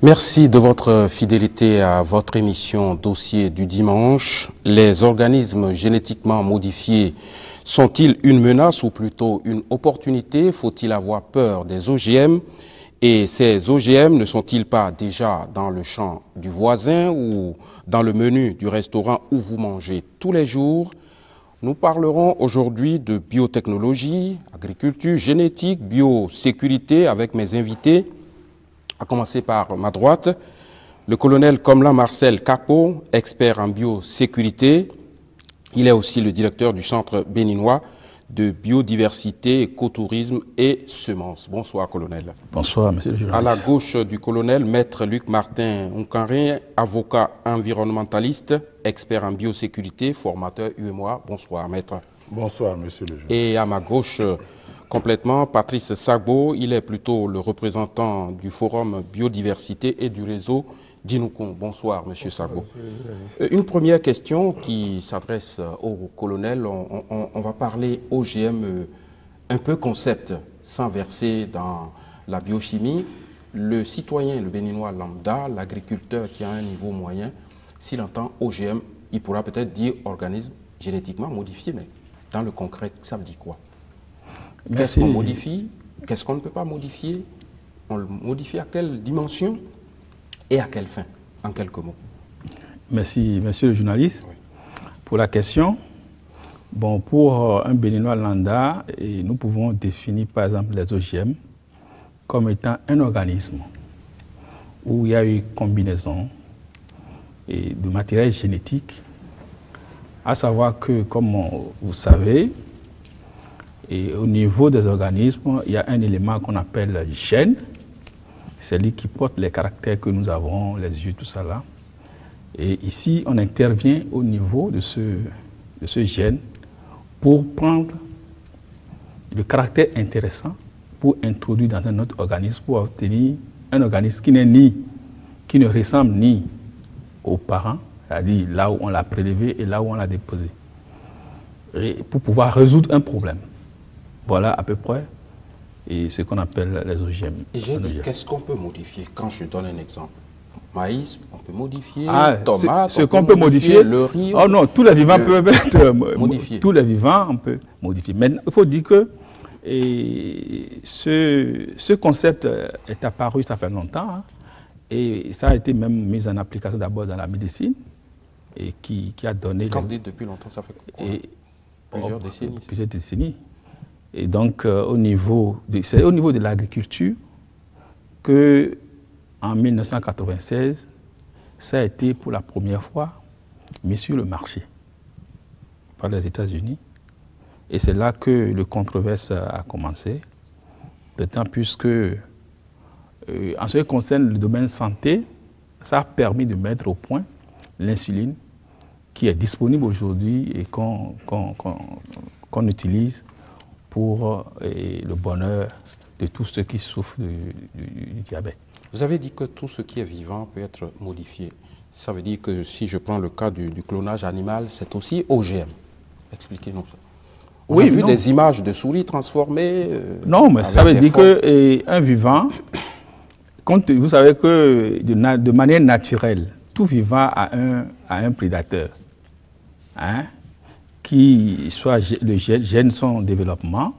Merci de votre fidélité à votre émission Dossier du dimanche. Les organismes génétiquement modifiés sont-ils une menace ou plutôt une opportunité? Faut-il avoir peur des OGM? Et ces OGM ne sont-ils pas déjà dans le champ du voisin ou dans le menu du restaurant où vous mangez tous les jours? Nous parlerons aujourd'hui de biotechnologie, agriculture, génétique, biosécurité avec mes invités. À commencer par ma droite, le colonel Komla Marcel Kapo, expert en biosécurité. Il est aussi le directeur du Centre béninois de biodiversité, écotourisme et semences. Bonsoir, colonel. Bonsoir, monsieur le journaliste. À la gauche du colonel, maître Luc Martin Nkanrin, avocat environnementaliste, expert en biosécurité, formateur UEMOA. Bonsoir, maître. Bonsoir, monsieur le journaliste. Et à ma gauche, complètement, Patrice Sagbo, il est plutôt le représentant du Forum Biodiversité et du réseau Djinoukoun. Bonsoir, monsieur Sagbo. Une première question qui s'adresse au colonel. On va parler OGM un peu concept, sans verser dans la biochimie. Le citoyen, le béninois lambda, l'agriculteur qui a un niveau moyen, s'il entend OGM, il pourra peut-être dire organisme génétiquement modifié, mais dans le concret, ça veut dire quoi? Qu'est-ce qu'on modifie? Qu'est-ce qu'on ne peut pas modifier? On le modifie à quelle dimension et à quelle fin? En quelques mots. Merci, monsieur le journaliste, pour la question. Bon, pour un béninois lambda, nous pouvons définir par exemple les OGM comme étant un organisme où il y a eu combinaison de matériel génétique, à savoir que, comme vous savez, et au niveau des organismes, il y a un élément qu'on appelle gène. C'est lui qui porte les caractères que nous avons, les yeux, tout ça là. Et ici, on intervient au niveau de ce gène pour prendre le caractère intéressant pour introduire dans un autre organisme, pour obtenir un organisme qui ne ressemble ni aux parents, c'est-à-dire là où on l'a prélevé et là où on l'a déposé, et pour pouvoir résoudre un problème. Voilà à peu près et ce qu'on appelle les OGM. Et j'ai dit, qu'est-ce qu'on peut modifier? Quand je donne un exemple, maïs, on peut modifier, tomates, ce qu'on peut modifier, le riz. Oh non, tous les vivants peuvent être modifiés. Tous les vivants, on peut modifier. Mais il faut dire que ce concept est apparu, ça fait longtemps, hein, et ça a été même mis en application d'abord dans la médecine, et qui a donné... Quand vous dites depuis longtemps, ça fait quoi? Plusieurs décennies. Plusieurs décennies. Et donc, c'est au niveau de l'agriculture que, en 1996, ça a été pour la première fois mis sur le marché par les États-Unis. Et c'est là que le controverse a commencé, d'autant plus que, en ce qui concerne le domaine santé, ça a permis de mettre au point l'insuline qui est disponible aujourd'hui et qu'on utilise pour le bonheur de tous ceux qui souffrent du diabète. Vous avez dit que tout ce qui est vivant peut être modifié. Ça veut dire que si je prends le cas du clonage animal, c'est aussi OGM. Expliquez-nous ça. On a vu des images de souris transformées. Non, mais ça veut dire qu'un vivant, vous savez que de manière naturelle, tout vivant a un prédateur. Hein? Qui soit le gène son développement.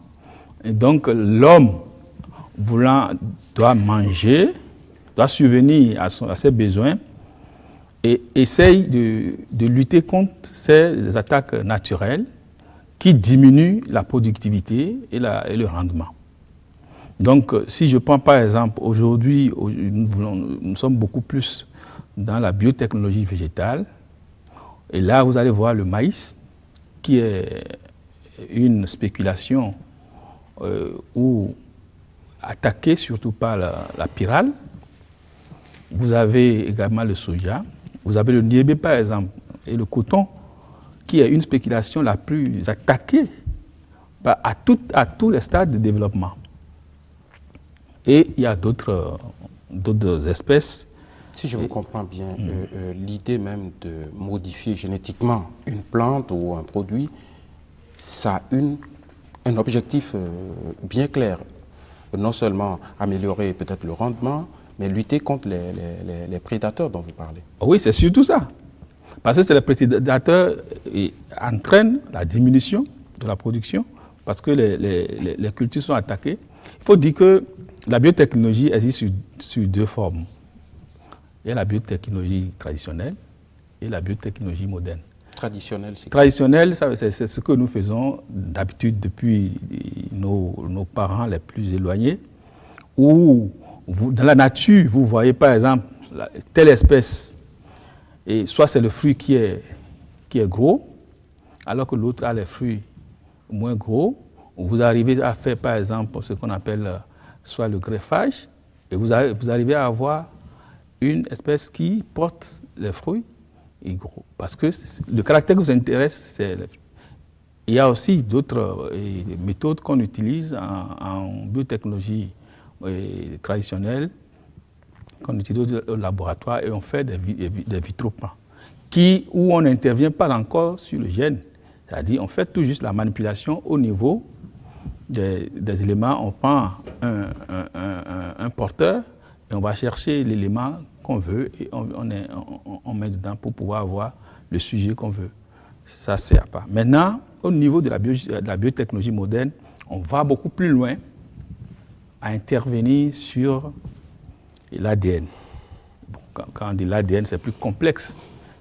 Et donc l'homme doit manger, doit subvenir à ses besoins et essaye de lutter contre ces attaques naturelles qui diminuent la productivité et le rendement. Donc si je prends par exemple aujourd'hui, nous sommes beaucoup plus dans la biotechnologie végétale et là vous allez voir le maïs qui est une spéculation ou attaquée surtout par la pyrale. Vous avez également le soja, vous avez le niébé par exemple, et le coton, qui est une spéculation la plus attaquée à tous les stades de développement. Et il y a d'autres espèces. Si je vous comprends bien, l'idée même de modifier génétiquement une plante ou un produit, ça a un objectif bien clair. Non seulement améliorer peut-être le rendement, mais lutter contre les prédateurs dont vous parlez. Oui, c'est surtout ça. Parce que c'est les prédateurs qui entraînent la diminution de la production, parce que les cultures sont attaquées. Il faut dire que la biotechnologie existe sur deux formes. Il y a la biotechnologie traditionnelle et la biotechnologie moderne. Traditionnelle, c'est ce que nous faisons d'habitude depuis nos parents les plus éloignés, où dans la nature, vous voyez par exemple telle espèce, et soit c'est le fruit qui est gros, alors que l'autre a les fruits moins gros. Vous arrivez à faire par exemple ce qu'on appelle soit le greffage, et vous arrivez à avoir une espèce qui porte les fruits et gros. Parce que le caractère qui vous intéresse, c'est les fruits. Il y a aussi d'autres méthodes qu'on utilise en biotechnologie traditionnelle, qu'on utilise au laboratoire, et on fait des vitroplans, où on n'intervient pas encore sur le gène. C'est-à-dire on fait tout juste la manipulation au niveau des éléments. On prend un porteur et on va chercher l'élément qu'on veut et on met dedans pour pouvoir avoir le sujet qu'on veut. Ça, c'est à part. Maintenant, au niveau de la biotechnologie moderne, on va beaucoup plus loin à intervenir sur l'ADN. Bon, quand on dit l'ADN, c'est plus complexe.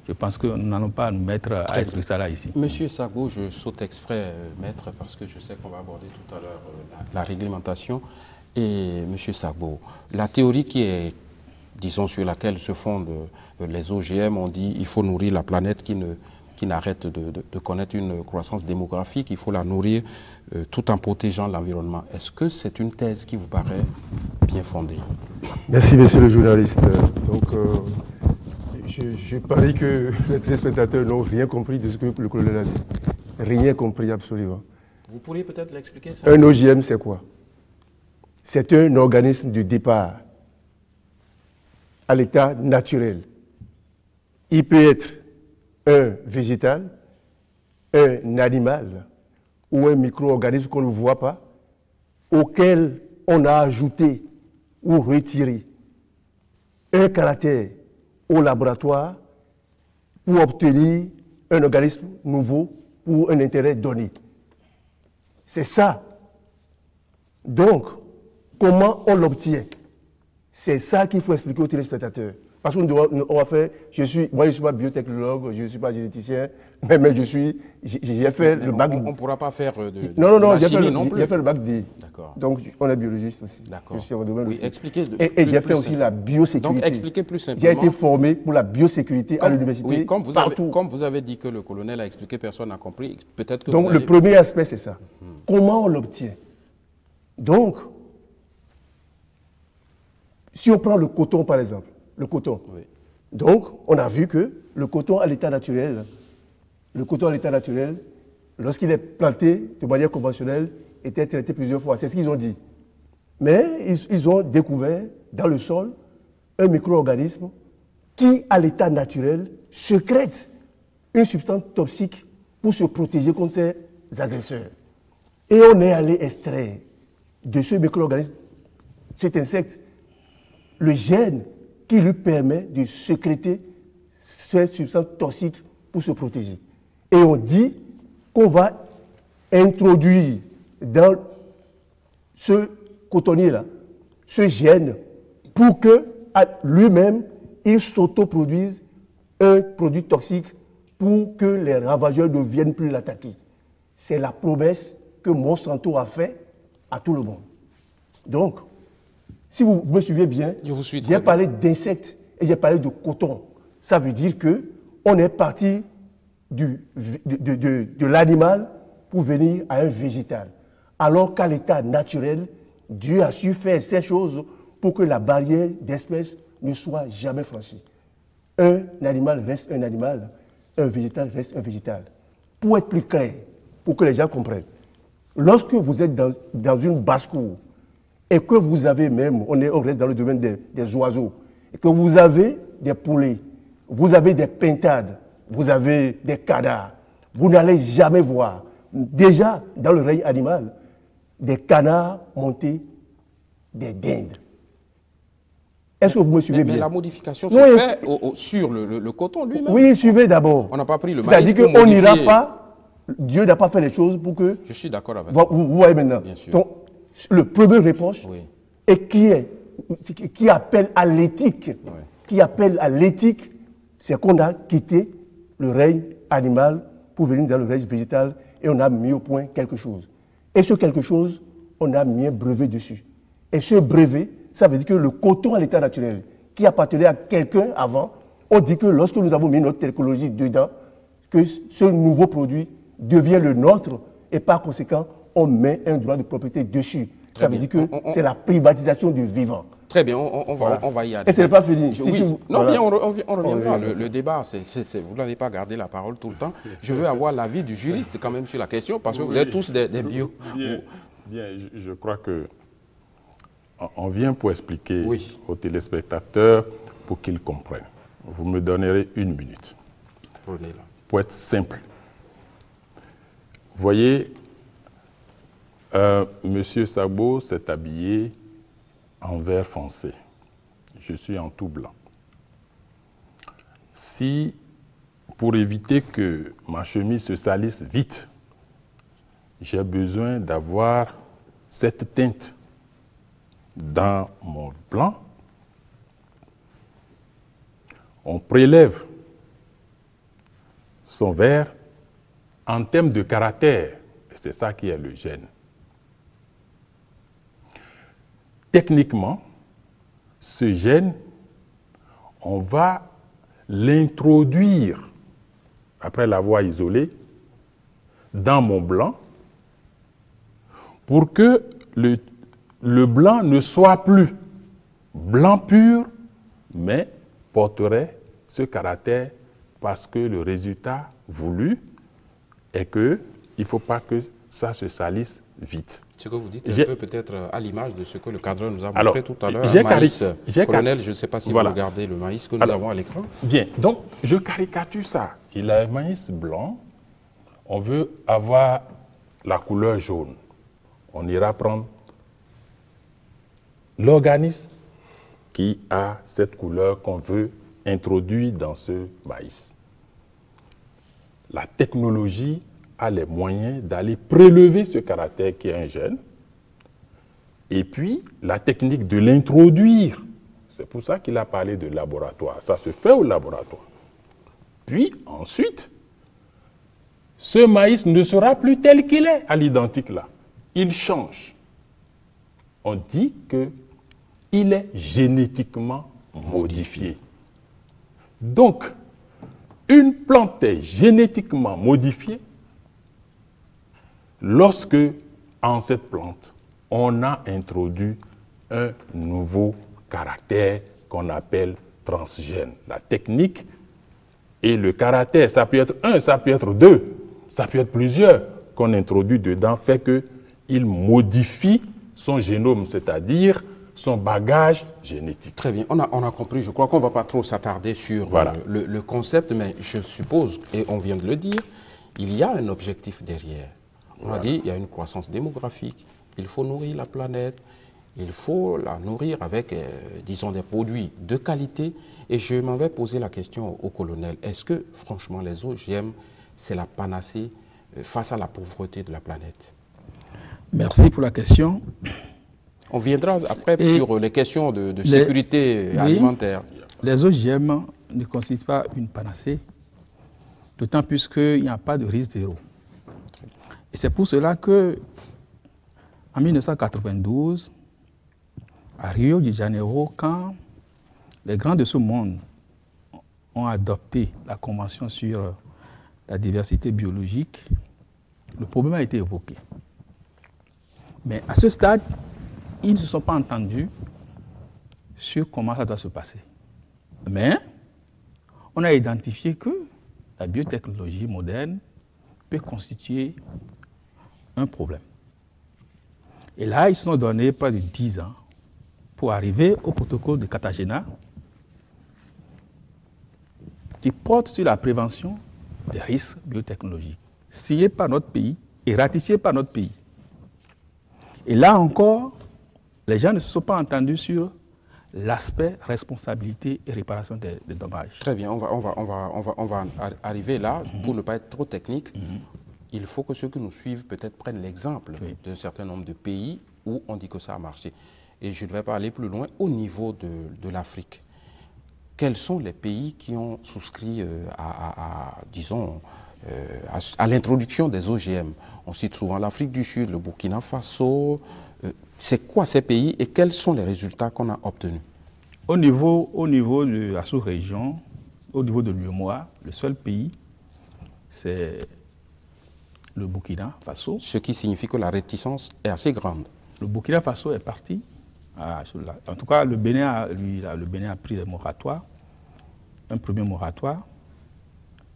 Je pense que nous n'allons pas nous mettre à expliquer ça là ici. Monsieur Sagbo, je saute exprès, maître, parce que je sais qu'on va aborder tout à l'heure la réglementation. Et monsieur Sagbo, la théorie qui est, disons, sur laquelle se fondent les OGM, on dit qu'il faut nourrir la planète qui n'arrête de connaître une croissance démographique, il faut la nourrir tout en protégeant l'environnement. Est-ce que c'est une thèse qui vous paraît bien fondée? Merci, monsieur le journaliste. Donc, je parie que les téléspectateurs n'ont rien compris de ce que le colonel a dit. Rien compris, absolument. Vous pourriez peut-être l'expliquer ça? Un OGM, c'est quoi? C'est un organisme de départ à l'état naturel. Il peut être un végétal, un animal ou un micro-organisme qu'on ne voit pas, auquel on a ajouté ou retiré un caractère au laboratoire pour obtenir un organisme nouveau pour un intérêt donné. C'est ça. Donc, comment on l'obtient? C'est ça qu'il faut expliquer aux téléspectateurs. Parce qu'on va faire, moi je ne suis pas biotechnologue, je ne suis pas généticien, mais j'ai fait le bac. On ne pourra pas faire de non, j'ai fait le bac D. D'accord. Donc on est biologiste aussi. D'accord. Je suis en domaine aussi. Expliquez. Et j'ai fait aussi la biosécurité. Donc expliquez plus simplement. J'ai été formé pour la biosécurité à l'université, partout. Comme vous avez dit que le colonel a expliqué, personne n'a compris, peut-être que donc le premier aspect c'est ça. Comment on l'obtient? Donc, si on prend le coton par exemple, le coton. Oui. Donc, on a vu que le coton à l'état naturel, lorsqu'il est planté de manière conventionnelle, était traité plusieurs fois. C'est ce qu'ils ont dit. Mais ils ont découvert dans le sol un micro-organisme qui, à l'état naturel, sécrète une substance toxique pour se protéger contre ses agresseurs. Et on est allé extraire de ce micro-organisme, cet insecte, le gène qui lui permet de sécréter cette substance toxique pour se protéger. Et on dit qu'on va introduire dans ce cotonnier-là, ce gène, pour que lui-même, il s'autoproduise un produit toxique pour que les ravageurs ne viennent plus l'attaquer. C'est la promesse que Monsanto a faite à tout le monde. Donc, si vous me suivez bien, j'ai parlé d'insectes et j'ai parlé de coton. Ça veut dire qu'on est parti de l'animal pour venir à un végétal. Alors qu'à l'état naturel, Dieu a su faire ces choses pour que la barrière d'espèces ne soit jamais franchie. Un animal reste un animal, un végétal reste un végétal. Pour être plus clair, pour que les gens comprennent, lorsque vous êtes dans une basse-cour, et que vous avez même, on reste dans le domaine des oiseaux, et que vous avez des poulets, vous avez des pintades, vous avez des canards, vous n'allez jamais voir, déjà dans le règne animal, des canards monter des dindes. Est-ce que vous me suivez bien? Mais la modification se fait sur le coton lui-même. Oui, suivez d'abord. On n'a pas pris le maïs. C'est-à-dire qu'on n'ira pas, Dieu n'a pas fait les choses pour que... Je suis d'accord avec vous voyez maintenant. Bien sûr. Donc, le premier reproche, et qui appelle à l'éthique, c'est qu'on a quitté le règne animal pour venir dans le règne végétal et on a mis au point quelque chose. Et ce quelque chose, on a mis un brevet dessus. Et ce brevet, ça veut dire que le coton à l'état naturel, qui appartenait à quelqu'un avant, on dit que lorsque nous avons mis notre technologie dedans, que ce nouveau produit devient le nôtre et par conséquent, on met un droit de propriété dessus. Ça veut dire que c'est la privatisation du vivant. Très bien, on va y aller. Et ce n'est pas fini. Non, bien, on reviendra. Le débat, vous n'allez pas garder la parole tout le temps. Je veux avoir l'avis du juriste quand même sur la question, parce que vous êtes tous des bio. Bien, je crois que on vient pour expliquer aux téléspectateurs pour qu'ils comprennent. Vous me donnerez 1 minute. Prenez-la. Pour être simple. Vous voyez, Monsieur Sabo s'est habillé en vert foncé. Je suis en tout blanc. Si, pour éviter que ma chemise se salisse vite, j'ai besoin d'avoir cette teinte dans mon blanc, on prélève son vert en termes de caractère. C'est ça qui est le gène. Techniquement, ce gène, on va l'introduire, après l'avoir isolé, dans mon blanc, pour que le blanc ne soit plus blanc pur, mais porterait ce caractère parce que le résultat voulu est qu'il ne faut pas que ça se salisse vite. Ce que vous dites un peu peut-être à l'image de ce que le cadreur nous a montré tout à l'heure. Maïs, colonel, je ne sais pas si vous regardez le maïs que nous avons à l'écran. Bien, donc je caricature ça. Il a un maïs blanc, on veut avoir la couleur jaune. On ira prendre l'organisme qui a cette couleur qu'on veut introduire dans ce maïs. La technologie a les moyens d'aller prélever ce caractère qui est un gène, et puis la technique de l'introduire. C'est pour ça qu'il a parlé de laboratoire. Ça se fait au laboratoire. Puis ensuite, ce maïs ne sera plus tel qu'il est à l'identique là. Il change. On dit qu'il est génétiquement modifié. Donc, une plante est génétiquement modifiée lorsque, en cette plante, on a introduit un nouveau caractère qu'on appelle transgène. La technique et le caractère, ça peut être un, ça peut être deux, ça peut être plusieurs qu'on introduit dedans, fait qu'il modifie son génome, c'est-à-dire son bagage génétique. Très bien, on a compris. Je crois qu'on ne va pas trop s'attarder sur le concept, mais je suppose, et on vient de le dire, il y a un objectif derrière. On a dit qu'il y a une croissance démographique, il faut nourrir la planète, il faut la nourrir avec, disons, des produits de qualité. Et je m'en vais poser la question au colonel. Est-ce que, franchement, les OGM, c'est la panacée face à la pauvreté de la planète? Merci pour la question. On viendra après sur les questions de sécurité alimentaire. Les OGM ne constituent pas une panacée, d'autant plus qu'il n'y a pas de risque zéro. Et c'est pour cela que, en 1992, à Rio de Janeiro, quand les grands de ce monde ont adopté la Convention sur la diversité biologique, le problème a été évoqué. Mais à ce stade, ils ne se sont pas entendus sur comment ça doit se passer. Mais on a identifié que la biotechnologie moderne peut constituer un problème. Et là, ils se sont donnés près de 10 ans pour arriver au protocole de Cartagena qui porte sur la prévention des risques biotechnologiques, signé par notre pays et ratifié par notre pays. Et là encore, les gens ne se sont pas entendus sur l'aspect responsabilité et réparation des dommages. Très bien, on va arriver là, pour ne pas être trop technique. Il faut que ceux qui nous suivent peut-être prennent l'exemple d'un certain nombre de pays où on dit que ça a marché. Et je ne vais pas aller plus loin. Au niveau de l'Afrique, quels sont les pays qui ont souscrit disons, à l'introduction des OGM? On cite souvent l'Afrique du Sud, le Burkina Faso. C'est quoi ces pays et quels sont les résultats qu'on a obtenus? Au niveau de la sous-région, au niveau de l'UEMOA, le seul pays, c'est le Burkina Faso. Ce qui signifie que la réticence est assez grande. Le Burkina Faso est parti. En tout cas, le Bénin a pris des moratoires. Un premier moratoire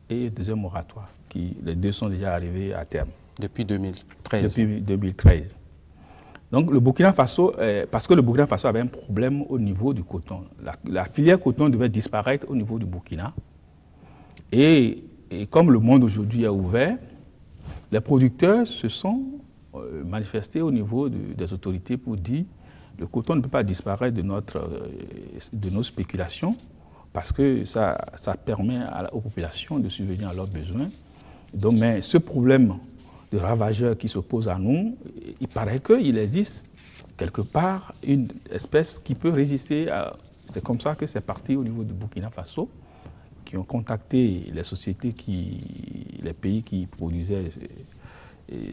et un deuxième moratoire. Les deux sont déjà arrivés à terme. Depuis 2013. Depuis 2013. Donc le Burkina Faso, parce que le Burkina Faso avait un problème au niveau du coton. La filière coton devait disparaître au niveau du Burkina. Et comme le monde aujourd'hui est ouvert, les producteurs se sont manifestés au niveau des autorités pour dire que le coton ne peut pas disparaître de nos spéculations parce que ça permet aux populations de subvenir à leurs besoins. Donc, mais ce problème de ravageurs qui s'oppose à nous, il paraît qu'il existe quelque part une espèce qui peut résister à... C'est comme ça que c'est parti au niveau du Burkina Faso, qui ont contacté les sociétés, les pays qui produisaient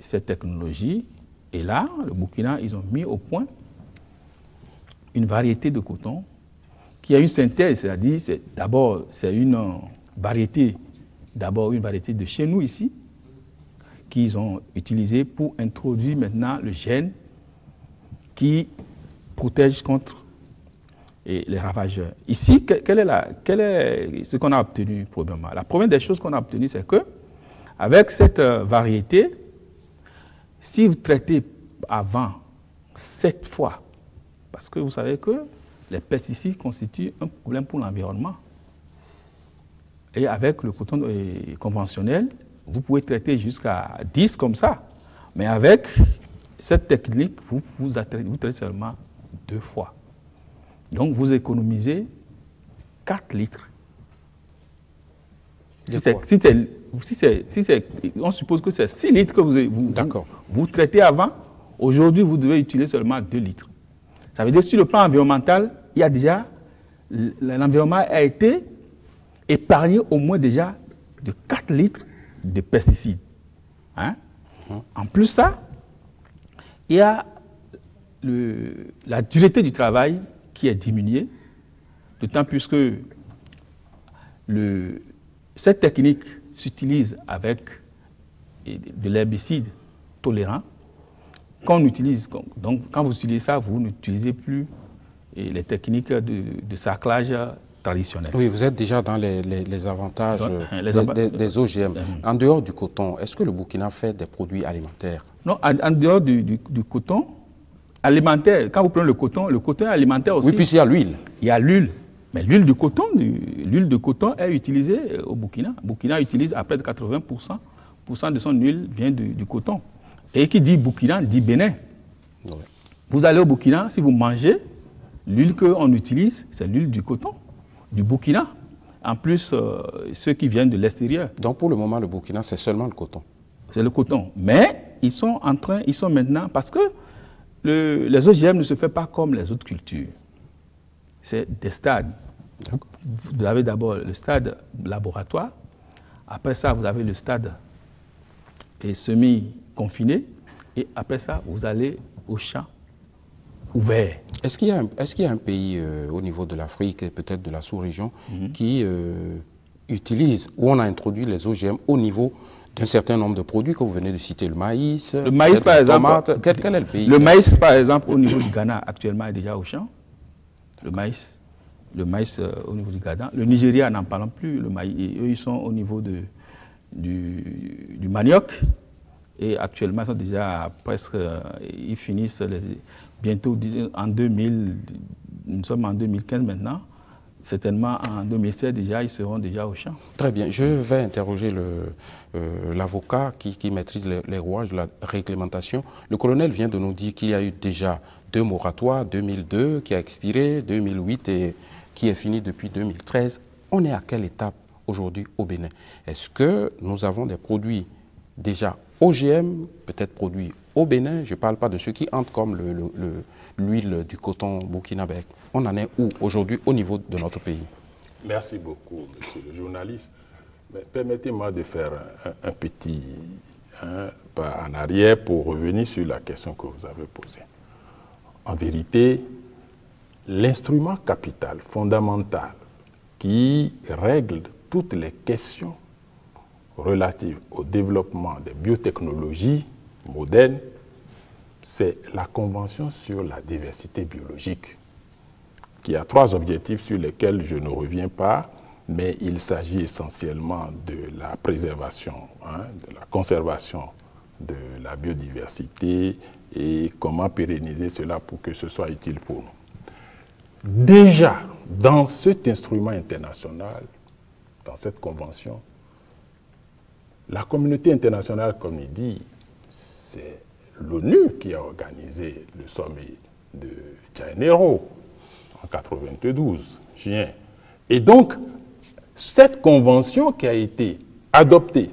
cette technologie. Et là, le Burkina, ils ont mis au point une variété de coton qui a une synthèse, c'est-à-dire d'abord c'est une variété de chez nous ici, qu'ils ont utilisé pour introduire maintenant le gène qui protège contre les ravageurs. Ici, quel est ce qu'on a obtenu probablement? La première des choses qu'on a obtenues, c'est que avec cette variété, si vous traitez avant 7 fois, parce que vous savez que les pesticides constituent un problème pour l'environnement. Et avec le coton conventionnel, vous pouvez traiter jusqu'à 10 comme ça. Mais avec cette technique, vous traitez seulement 2 fois. Donc vous économisez 4 litres. On suppose que c'est 6 litres que vous traitez avant. Aujourd'hui, vous devez utiliser seulement 2 litres. Ça veut dire que sur le plan environnemental, il y a déjà, l'environnement a été épargné au moins déjà de 4 litres de pesticides. Hein? En plus de ça, il y a la dureté du travail qui est diminuée, d'autant plus que cette technique s'utilise avec de l'herbicide tolérant qu'on utilise. Donc, quand vous utilisez ça, vous n'utilisez plus les techniques de sarclage traditionnelles. Oui, vous êtes déjà dans les avantages des OGM. En dehors du coton, est-ce que le Burkina fait des produits alimentaires? Non, en dehors du coton alimentaire, quand vous prenez le coton est alimentaire aussi. Oui, puis il y a l'huile. Il y a l'huile. Mais l'huile de coton est utilisée au Burkina. Le Burkina utilise à près de 80% de son huile vient du coton. Et qui dit Burkina dit Bénin. Oui. Vous allez au Burkina, si vous mangez, l'huile qu'on utilise, c'est l'huile du coton, du Burkina. En plus, ceux qui viennent de l'extérieur. Donc pour le moment, le Burkina, c'est seulement le coton. C'est le coton. Mais ils sont maintenant, parce que les OGM ne se font pas comme les autres cultures. C'est des stades. Vous avez d'abord le stade laboratoire. Après ça, vous avez le stade semi-confiné. Et après ça, vous allez au champ ouvert. Est-ce qu'il y a un pays au niveau de l'Afrique et peut-être de la sous-région qui utilise, où on a introduit les OGM au niveau d'un certain nombre de produits que vous venez de citer, le maïs, par exemple, quel est le pays? Le maïs, par exemple, au niveau du Ghana, actuellement, est déjà au champ. Le maïs au niveau du Ghana. Le Nigeria, n'en parlons plus. Le maïs, eux, ils sont au niveau du manioc. Et actuellement, ils sont déjà presque, ils finissent bientôt en 2000, nous sommes en 2015 maintenant. certainement en 2016 déjà, ils seront déjà au champ. Très bien. Je vais interroger l'avocat qui maîtrise les rouages de la réglementation. Le colonel vient de nous dire qu'il y a eu déjà 2 moratoires, 2002 qui a expiré, 2008 et qui est fini depuis 2013. On est à quelle étape aujourd'hui au Bénin? Est-ce que nous avons des produits déjà OGM, peut-être produits au Bénin? Je ne parle pas de ceux qui entrent comme l'huile du coton burkinabé. On en est où aujourd'hui au niveau de notre pays? Merci beaucoup, monsieur le journaliste. Permettez-moi de faire un petit pas en arrière pour revenir sur la question que vous avez posée. En vérité, l'instrument capital fondamental qui règle toutes les questions relatives au développement des biotechnologies modernes, c'est la Convention sur la diversité biologique, qui a 3 objectifs sur lesquels je ne reviens pas, mais il s'agit essentiellement de la préservation, de la conservation de la biodiversité et comment pérenniser cela pour que ce soit utile pour nous. Déjà, dans cet instrument international, dans cette convention, la communauté internationale, comme il dit, c'est l'ONU qui a organisé le sommet de Janeiro en 92, juin. Et donc, cette convention qui a été adoptée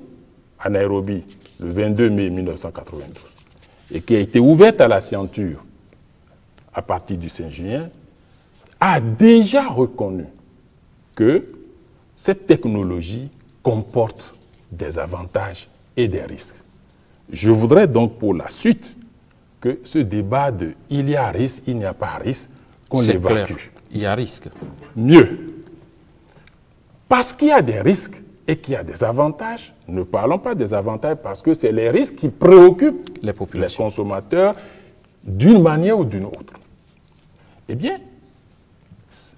à Nairobi le 22 mai 1992 et qui a été ouverte à la signature à partir du 5 juin, a déjà reconnu que cette technologie comporte des avantages et des risques. Je voudrais donc pour la suite que ce débat de « il y a risque, il n'y a pas risque », qu'on l'évacue. Il y a risque. Mieux. Parce qu'il y a des risques et qu'il y a des avantages, ne parlons pas des avantages parce que c'est les risques qui préoccupent les consommateurs d'une manière ou d'une autre. Eh bien,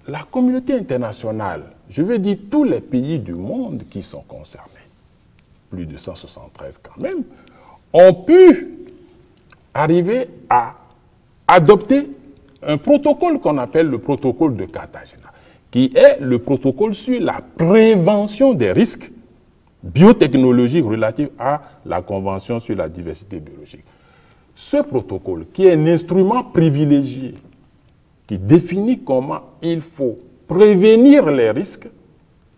la communauté internationale, je veux dire tous les pays du monde qui sont concernés, plus de 173 quand même, ont pu arriver à adopter un protocole qu'on appelle le protocole de Cartagena, qui est le protocole sur la prévention des risques biotechnologiques relatifs à la Convention sur la diversité biologique. Ce protocole, qui est un instrument privilégié, qui définit comment il faut prévenir les risques,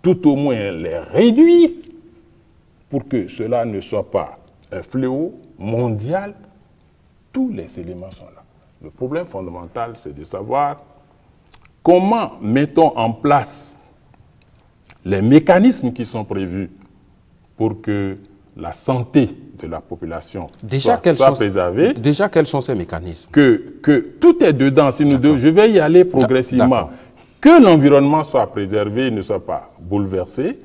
tout au moins les réduire, pour que cela ne soit pas un fléau mondial, tous les éléments sont là. Le problème fondamental, c'est de savoir comment mettons en place les mécanismes qui sont prévus pour que la santé de la population soit préservée. Déjà, quels sont ces mécanismes? Que tout est dedans. Si nous je vais y aller progressivement. Que l'environnement soit préservé, ne soit pas bouleversé,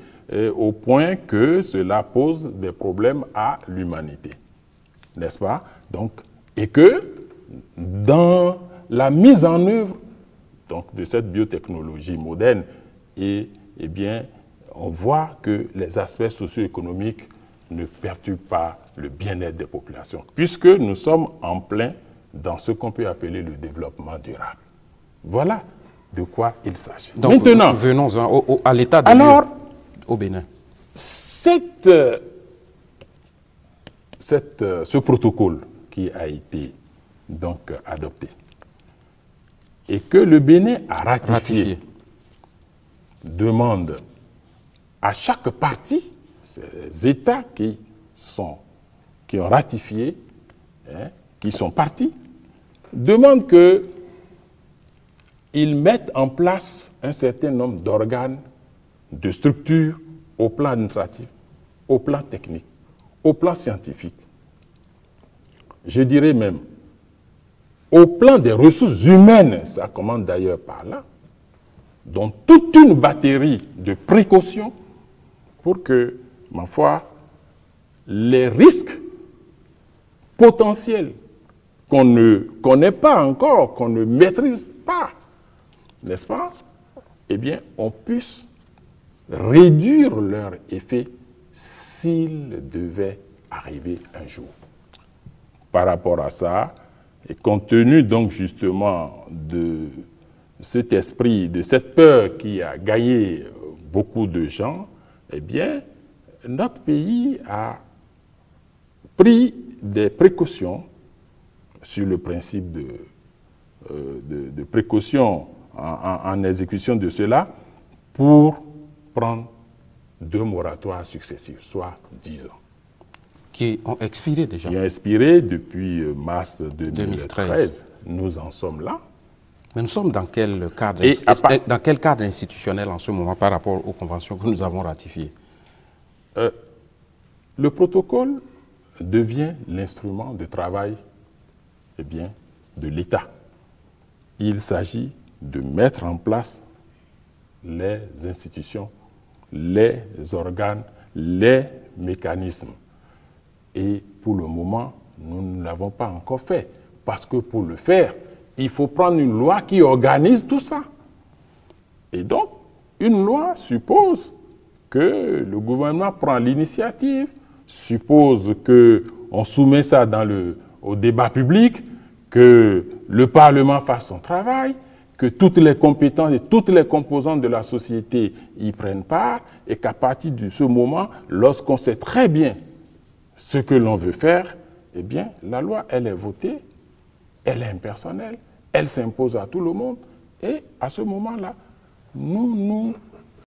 au point que cela pose des problèmes à l'humanité. N'est-ce pas? Donc, et que dans la mise en œuvre donc, de cette biotechnologie moderne, eh bien, on voit que les aspects socio-économiques ne perturbent pas le bien-être des populations, puisque nous sommes en plein dans ce qu'on peut appeler le développement durable. Voilà de quoi il s'agit. Donc, maintenant, venons à l'état de lieu au Bénin. Ce protocole qui a été donc adopté et que le Bénin a ratifié. Demande à chaque partie, ces États qui ont ratifié, qui sont partis, demande qu'ils mettent en place un certain nombre d'organes, de structures au plan administratif, au plan technique, au plan scientifique. Je dirais même au plan des ressources humaines, ça commence d'ailleurs par là, dont toute une batterie de précautions pour que, ma foi, les risques potentiels qu'on ne connaît pas encore, qu'on ne maîtrise pas, n'est-ce pas? Eh bien, on puisse réduire leur effet s'ils devaient arriver un jour. Par rapport à ça, et compte tenu donc justement de cet esprit, de cette peur qui a gagné beaucoup de gens, eh bien, notre pays a pris des précautions sur le principe de précaution en exécution de cela pour prendre 2 moratoires successifs, soit 10 ans. Qui ont expiré déjà. Qui ont expiré depuis mars 2013. Nous en sommes là. Mais nous sommes dans quel cadre institutionnel en ce moment par rapport aux conventions que nous avons ratifiées? Le protocole devient l'instrument de travail de l'État. Il s'agit de mettre en place les institutions, les organes, les mécanismes. Et pour le moment, nous ne l'avons pas encore fait. Parce que pour le faire, il faut prendre une loi qui organise tout ça. Et donc, une loi suppose que le gouvernement prend l'initiative, suppose qu'on soumet ça au débat public, que le Parlement fasse son travail, que toutes les compétences et toutes les composantes de la société y prennent part, et qu'à partir de ce moment, lorsqu'on sait très bien ce que l'on veut faire, eh bien, la loi, elle est votée, elle est impersonnelle, elle s'impose à tout le monde, et à ce moment-là, nous